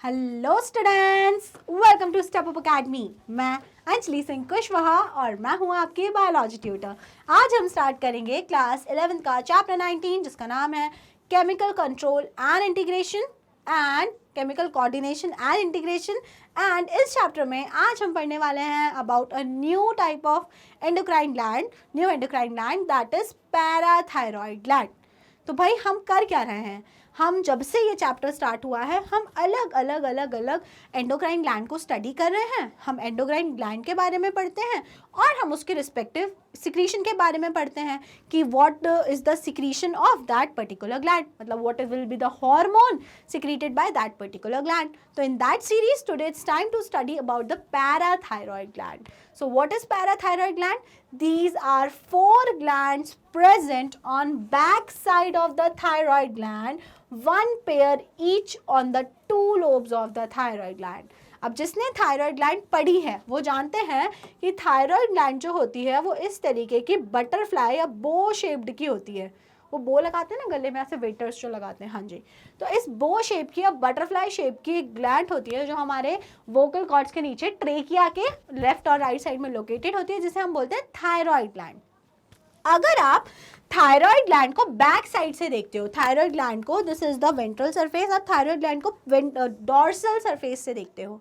Hello students, welcome to step up academy. मैं अंजलि सिंह कुशवाहा और मैं हूँ आपकी बायोलॉजी ट्यूटर। आज हम स्टार्ट करेंगे क्लास 11th का चैप्टर 19 जिसका नाम है chemical control and integration and chemical coordination and integration. And इस चैप्टर में आज हम पढ़ने वाले हैं about a new type of endocrine gland that is parathyroid gland. तो भाई हम कर क्या रहे हैं, हम जब से ये चैप्टर स्टार्ट हुआ है हम अलग अलग एंडोक्राइन ग्लैंड को स्टडी कर रहे हैं। हम एंडोक्राइन ग्लैंड के बारे में पढ़ते हैं और हम उसके रिस्पेक्टिव सिक्रीशन के बारे में पढ़ते हैं कि what is the secretion of that particular gland, मतलब what will be the hormone secreted by that particular gland. तो in that series today it's time to study about the parathyroid gland. So what is parathyroid gland? These are 4 glands present on back side of the thyroid gland, one pair each on the 2 lobes of the thyroid gland. अब जिसने thyroid gland पढ़ी है वो जानते हैं कि thyroid gland जो होती है वो इस तरीके की बटरफ्लाई या बो शेप्ड की होती है। वो बो लगाते हैं ना गले में, ऐसे वेटर्स जो लगाते हैं, हाँ जी। तो इस बो शेप की या बटरफ्लाई शेप की एक ग्लैंड होती है जो हमारे वोकल कॉर्ड्स के नीचे ट्रेकिया के लेफ्ट और राइट साइड में लोकेटेड होती है, जिसे हम बोलते हैं थायराइड ग्लैंड। अगर आप थायराइड ग्लैंड को बैक साइड से देखते हो, थायराइड ग्लैंड को, this is the ventral surface, आप थायराइड ग्लैंड को डॉर्सल सरफेस से देखते हो,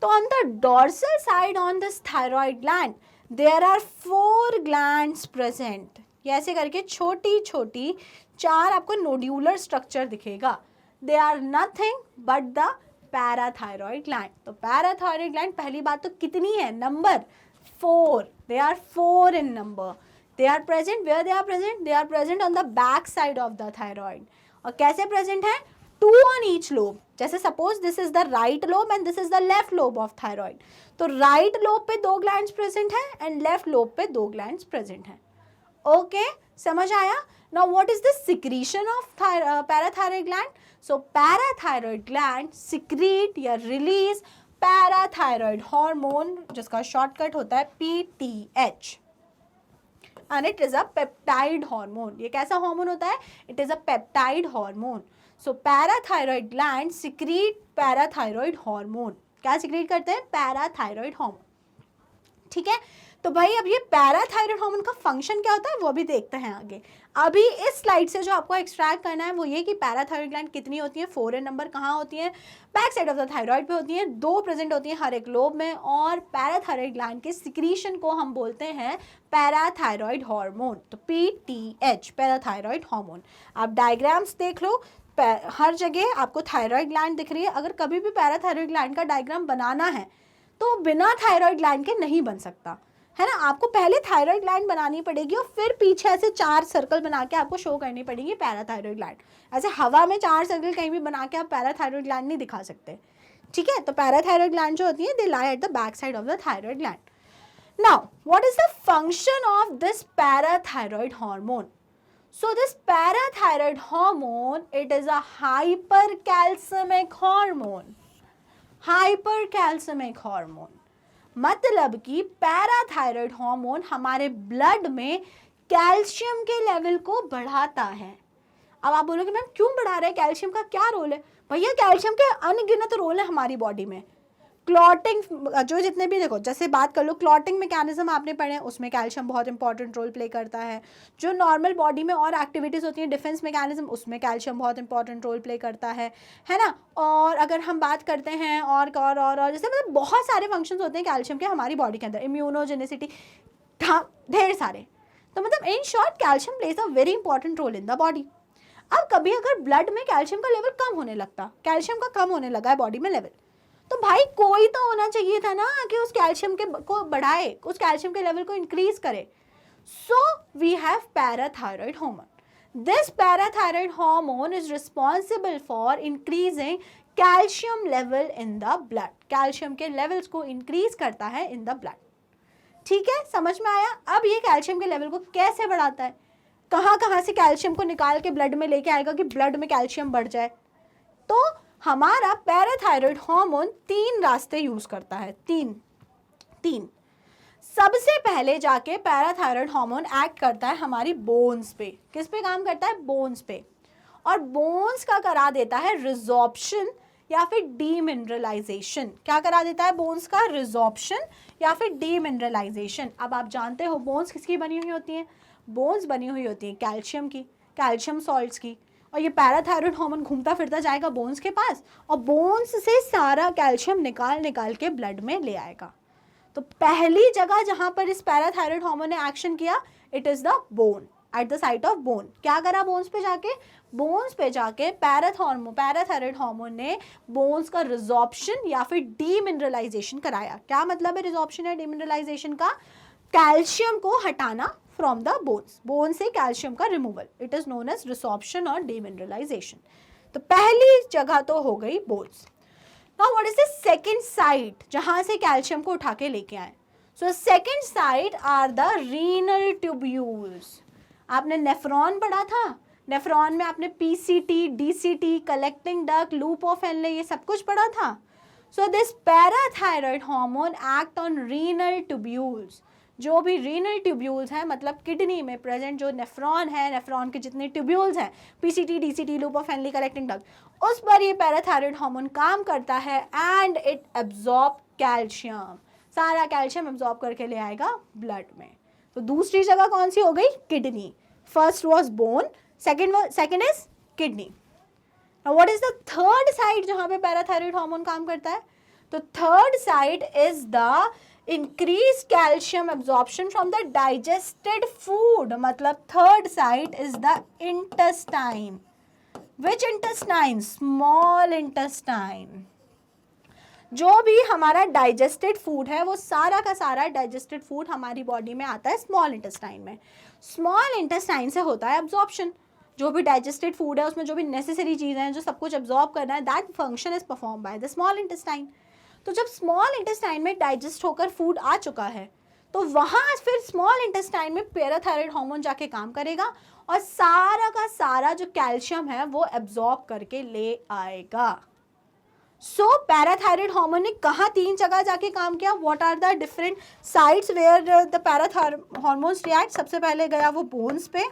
तो on the dorsal side on this thyroid gland there are 4 glands present. ये ऐसे करके छोटी छोटी 4 आपको नोड्यूलर स्ट्रक्चर दिखेगा। They are nothing but the parathyroid gland. तो पैराथायरॉयड ग्लैंड पहली बात तो कितनी है, number 4। They are 4 in number. They are present where they are present? They are present on the back side of the thyroid. और कैसे present है? 2 on each lobe. जैसे suppose this is the right lobe and this is the left lobe of thyroid. तो right lobe पे 2 glands present है and left lobe पे 2 glands present है। Okay, समझ आया? Now what is the secretion of parathyroid gland? So parathyroid gland secrete या release parathyroid hormone जिसका shortcut होता है PTH. And it is a peptide hormone. ये कैसा हार्मोन होता है? It is a peptide hormone. So parathyroid gland secrete parathyroid hormone. क्या secrete करते हैं? Parathyroid hormone. ठीक है, तो भाई अब ये पैराथायरॉयड हार्मोन का फंक्शन क्या होता है वो भी देखते हैं आगे। अभी इस स्लाइड से जो आपको एक्सट्रैक्ट करना है वो ये कि पैराथायरॉयड ग्लैंड कितनी होती है, 4 नंबर कहाँ होती है, back side of the thyroid पे होती है, 2 प्रेजेंट होती है हर एक लोब में। और पैराथायरॉयड ग्लैंड के सिक्रीशन को हम बोलते हैं पैराथायरॉयड हार्मोन। तो PTH पैराथायरॉयड हार्मोन। आप डायग्राम्स देख लो, हर जगह आपको थायराइड ग्लैंड दिख रही है। अगर कभी भी पैराथायरॉयड ग्लैंड का डायग्राम बनाना है तो बिना थायराइड ग्लैंड के नहीं बन सकता है ना। आपको पहले थायराइड ग्लैंड बनानी पड़ेगी और फिर पीछे ऐसे 4 सर्कल बना के आपको शो करनी पड़ेगी पैराथायरॉयड ग्लैंड। ऐसे हवा में 4 सर्कल कहीं भी बना के आप पैराथायरॉयड ग्लैंड नहीं दिखा सकते, ठीक है। तो पैराथायरॉयड ग्लैंड जो होती है they lie at the back side of the thyroid gland. Now what is the function of this parathyroid hormone? So this parathyroid hormone it is a hypercalcemic hormone. Hypercalcemic hormone मतलब कि parathyroid hormone हमारे blood में calcium के level को बढ़ाता है। अब आप बोलोगे मैम क्यों बढ़ा रहे हैं, कैल्शियम का क्या रोल है? भैया कैल्शियम के अनगिनत रोल है हमारी बॉडी में। क्लॉटिंग जो जितने भी, देखो जैसे बात कर लो क्लॉटिंग मैकेनिज्म आपने पढ़े हैं, उसमें कैल्शियम बहुत इंपॉर्टेंट रोल प्ले करता है। जो नॉर्मल बॉडी में और एक्टिविटीज़ होती हैं, डिफेंस मैकेनिज्म, उसमें कैल्शियम बहुत इंपॉर्टेंट रोल प्ले करता है ना। और अगर हम बात करते हैं और जैसे मतलब बहुत सारे फंक्शंस होते हैं कैल्शियम के हमारी बॉडी के अंदर, इम्यूनोजेनिसिटी, ढेर सारे। तो मतलब in short calcium plays a very important role in the body. अब कभी अगर ब्लड में कैल्शियम का लेवल कम होने लगता, कैल्शियम का कम होने लगा है बॉडी में लेवल, तो भाई कोई तो होना चाहिए था ना कि उस कैल्शियम के को बढ़ाए, उस कैल्शियम के लेवल को इंक्रीज करे। So we have parathyroid hormone. This parathyroid hormone is responsible for increasing calcium level in the blood. Calcium के लेवल्स को इंक्रीज करता है इन द ब्लड, ठीक है, समझ में आया। अब ये कैल्शियम के लेवल को कैसे बढ़ाता है, कहाँ से कैल्शियम को निकाल के ब्लड में लेके आएगा कि ब्लड में कैल्शियम बढ़ जाए? तो हमारा पैराथायरॉयड हार्मोन 3 रास्ते यूज करता है। तीन सबसे पहले जाके पैराथायरॉयड हार्मोन एक्ट करता है हमारी बोन्स पे। किस पे काम करता है? बोन्स पे। और बोन्स का करा देता है रिजॉर्प्शन या फिर डीमिनरलाइजेशन। क्या करा देता है बोन्स का? रिजॉर्प्शन या फिर डीमिनरलाइजेशन। अब आप जानते हो बोन्स किसकी बनी हुई होती हैं? बोन्स बनी हुई होती हैं कैल्शियम की, कैल्शियम सॉल्ट्स की, और ये पैराथायरॉयड हार्मोन घूमता फिरता जाएगा बोन्स के पास और बोन्स से सारा कैल्शियम निकाल निकाल के ब्लड में ले आएगा। तो पहली जगह जहां पर इस पैराथायरॉयड हार्मोन ने एक्शन किया, it is the bone, at the site of bone. क्या करा बोन्स पे जाके? बोन्स पे जाके पैराथायरॉयड हार्मोन ने बोन्स का रिजॉर्प्शन या फिर डीमिनरलाइजेशन कराया। क्या मतलब है रिजॉर्प्शन या डीमिनरलाइजेशन का? कैल्शियम को हटाना फ्रॉम द बोन्स, बोन से कैल्शियम का removal, it is known as resorption और डीमिनरलाइजेशन। तो पहली जगह तो हो गई bones. Now what is the second site जहां से कैल्शियम को उठा के लेके आए? So second site are the renal tubules. आपने नेफ्रॉन पढ़ा था, नेफ्रॉन में आपने PCT, DCT, collecting duct, loop of Henle, ये सब कुछ पढ़ा था। So this parathyroid hormone act on renal tubules. जो भी रीनल ट्यूब्यूल्स हैं, मतलब किडनी में प्रेजेंट जो नेफ्रॉन है, नेफ्रॉन के जितने ट्यूब्यूल्स हैं, PCT, DCT, loop of Henley, collecting duct, उस पर ये पैराथायरॉयड हार्मोन काम करता है एंड इट एब्जॉर्ब कैल्शियम, सारा कैल्शियम एब्जॉर्ब करके ले आएगा ब्लड में। तो दूसरी जगह कौन सी हो गई? Kidney. First was bone, second is kidney. Now what is the third site जहाँ पे पैराथायरॉयड हार्मोन काम करता है? तो third site is the increased calcium absorption from the digested food। मतलब third site is the intestine। Which intestine? Small intestine। जो भी हमारा डाइजेस्टेड फूड है वो सारा का सारा डाइजेस्टेड फूड हमारी बॉडी में आता है स्मॉल इंटेस्टाइन में। स्मॉल इंटेस्टाइन से होता है एब्जॉर्प्शन। जो भी डाइजेस्टेड फूड है उसमें जो भी नेसेसरी चीज़ें हैं, जो सब कुछ एब्जॉर्ब करना है, that function is perform by the small intestine. तो जब स्मॉल इंटेस्टाइन में डाइजेस्ट होकर फूड आ चुका है तो वहाँ फिर स्मॉल इंटेस्टाइन में पैराथायरॉयड हार्मोन जाके काम करेगा और सारा का सारा जो कैल्शियम है वो एब्जॉर्ब करके ले आएगा। सो पैराथायरॉयड हार्मोन ने कहाँ तीन जगह जाके काम किया? What are the different sites where the parathyroid hormones react? सबसे पहले गया वो बोन्स पे,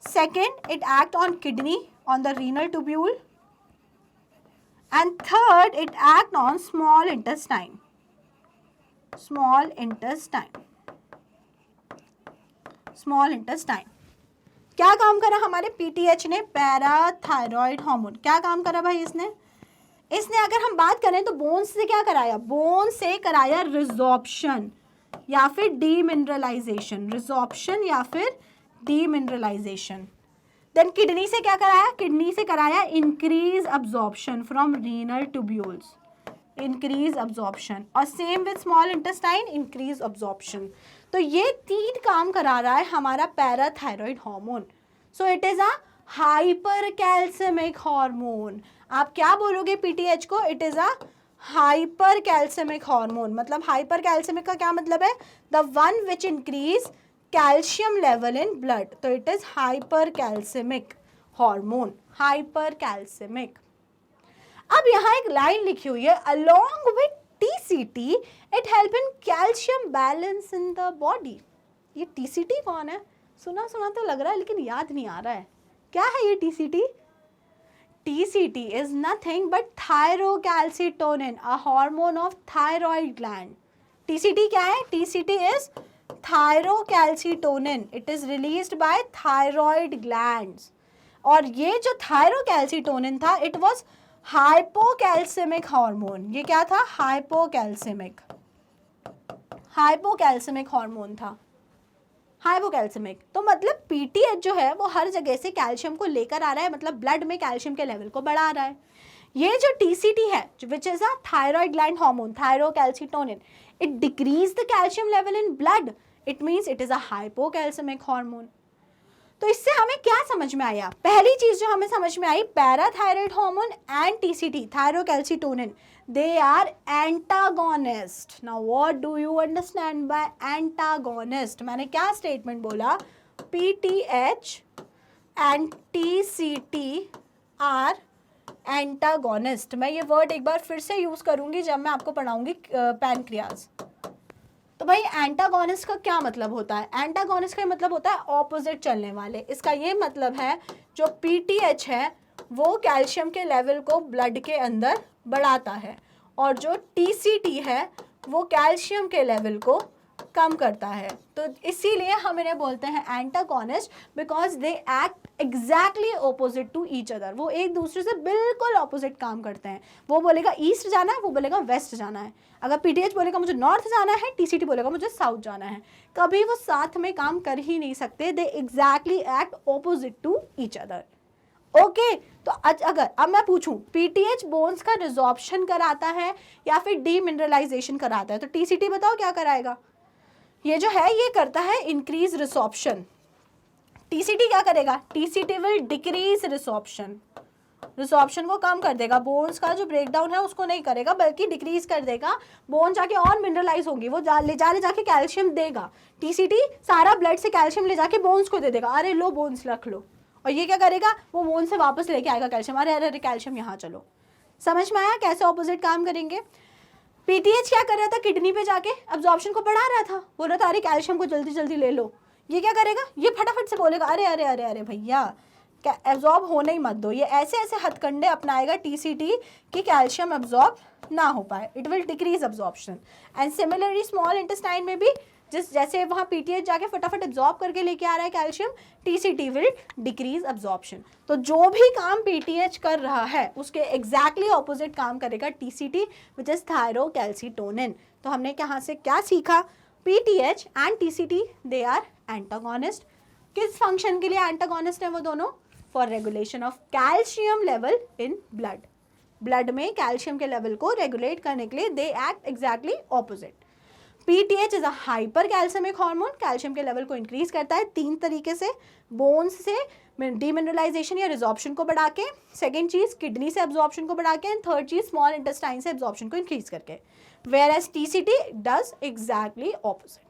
second it act on kidney, on the renal tubule, and third it act on small intestine, small intestine, small intestine। क्या काम करा हमारे PTH ने? Parathyroid hormone. क्या काम करा भाई इसने अगर हम बात करें तो बोन्स से क्या कराया? बोन से कराया रिजॉर्प्शन या फिर डीमिनरलाइजेशन, रिजॉर्प्शन या फिर डीमिनरलाइजेशन। देन किडनी से क्या कराया? किडनी से कराया increase absorption from renal tubules, increase absorption, और same with small intestine, increase absorption. तो ये तीन काम करा रहा है हमारा parathyroid hormone. So it is a hypercalcemic hormone. आप क्या बोलोगे पीटीएच को? It is a hypercalcemic hormone. मतलब हाइपर कैल्सिमिक का क्या मतलब है? The one which increase calcium level in blood. तो it is hypercalcemic hormone, hypercalcemic. अब यहाँ एक लाइन लिखी हुई है, along with TCT it help in calcium balance in the body. ये टीसीटी कौन है? सुना सुना तो लग रहा है लेकिन याद नहीं आ रहा है। क्या है ये TCT? TCT is nothing but thyrocalcitonin, a hormone of thyroid gland. TCT क्या है? TCT is thyrocalcitonin, it is released by thyroid glands. और ये जो थायरोकैल्सिटोनिन था इट वाज हाइपोकैल्सिमिक हार्मोन। ये क्या था? हाइपोकैल्सिमिक, हाइपोकैल्सिमिक हार्मोन था, हाइपोकैल्सिमिक। तो मतलब पीटीएच जो है वो हर जगह से कैल्शियम को लेकर आ रहा है, मतलब ब्लड में कैल्शियम के लेवल को बढ़ा रहा है। ये जो टीसीटी है which is a thyroid gland hormone, thyrocalcitonin, it decrease the calcium level in blood, it means it is a hypocalcemic hormone. तो इससे हमें क्या समझ में आया? पहली चीज जो हमें समझ में आई, parathyroid hormone and TCT, thyrocalcitonin, they are antagonist। now what do you understand by antagonist? मैंने क्या स्टेटमेंट बोला? PTH and TCT are antagonist। मैं ये वर्ड एक बार फिर से यूज करूंगी जब मैं आपको पढ़ाऊंगी पैनक्रियाज। तो भाई एंटागोनिस्ट का क्या मतलब होता है? एंटागोनिस्ट का मतलब होता है ऑपोजिट चलने वाले। इसका ये मतलब है जो पीटीएच है वो कैल्शियम के लेवल को ब्लड के अंदर बढ़ाता है, और जो TCT है वो कैल्शियम के लेवल को कम करता है। तो इसीलिए हम इन्हें बोलते हैं antagonist, because they act exactly opposite to each other. वो एक दूसरे से बिल्कुल ऑपोजिट काम करते हैं। वो बोलेगा ईस्ट जाना है, वो बोलेगा वेस्ट जाना है। अगर PTH बोलेगा मुझे नॉर्थ जाना है, TCT बोलेगा मुझे साउथ जाना है। कभी वो साथ में काम कर ही नहीं सकते। They exactly act opposite to each other. Okay तो अगर अब मैं पूछूं PTH बोन्स का रिजॉर्प्शन कराता है या फिर डीमिनरलाइजेशन कराता है, तो TCT बताओ क्या कराएगा? ये जो है ये करता है इंक्रीज रिसॉर्प्शन। TCT क्या करेगा? TCT will decrease resorption, resorption को कम कर देगा। बोन्स का जो ब्रेकडाउन है उसको नहीं करेगा बल्कि डिक्रीज कर देगा। बोन जाके और मिनरलाइज होंगी, वो ले जाके कैल्शियम देगा। TCT सारा ब्लड से कैल्शियम ले जाके बोन्स को दे देगा, अरे लो बोन्स रख लो। और ये क्या करेगा? वो बोन से वापस लेके आएगा कैल्शियम, अरे अरे अरे कैल्शियम यहाँ चलो। समझ में आया कैसे ऑपोजिट काम करेंगे? PTH क्या कर रहा था? किडनी पे जाके अब्जॉर्प्शन को बढ़ा रहा था, बोल रहा था अरे कैल्शियम को जल्दी जल्दी ले लो। ये क्या करेगा? ये फटाफट से बोलेगा अरे अरे अरे अरे भैया एब्जॉर्ब होने ही मत दो। ये ऐसे ऐसे हथकंडे अपनाएगा TCT कि कैल्शियम एब्जॉर्ब ना हो पाए। It will decrease absorption. And similarly small intestine में भी जैसे वहाँ PTH जाके फटाफट एब्जॉर्ब करके लेके आ रहा है calcium, TCT will decrease absorption. तो जो भी काम PTH कर रहा है उसके एग्जैक्टली ऑपोजिट काम करेगा TCT, विच इज थायरोकैल्सिटोनिन। तो हमने यहाँ से क्या सीखा? PTH and TCT they are antagonist. किस फंक्शन के लिए एंटागोनिस्ट है वो दोनों? For regulation of calcium level in blood. Blood में कैल्शियम के लेवल को रेगुलेट करने के लिए they act exactly opposite. PTH is a hypercalcemic hormone, calcium के लेवल को इंक्रीज करता है 3 तरीके से। बोन्स से डीमिनरलाइजेशन या रिजॉर्प्शन को बढ़ा के, सेकेंड चीज किडनी से एब्जॉर्प्शन को बढ़ा के, एंड थर्ड चीज स्मॉल इंटेस्टाइन से एब्जॉर्प्शन को इंक्रीज करके। Whereas TCT does exactly opposite.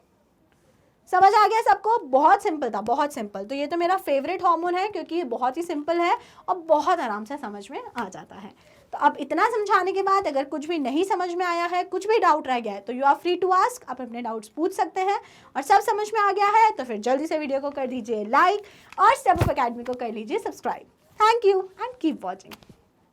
समझ आ गया सबको? बहुत सिंपल था, बहुत सिंपल। तो ये तो मेरा फेवरेट हार्मोन है क्योंकि ये बहुत ही सिंपल है और बहुत आराम से समझ में आ जाता है। तो अब इतना समझाने के बाद अगर कुछ भी नहीं समझ में आया है, कुछ भी डाउट रह गया है, तो you are free to ask. आप अपने डाउट्स पूछ सकते हैं। और सब समझ में आ गया है तो फिर जल्दी से वीडियो को कर दीजिए लाइक और स्टेप अप अकेडमी को कर लीजिए subscribe. Thank you and keep watching.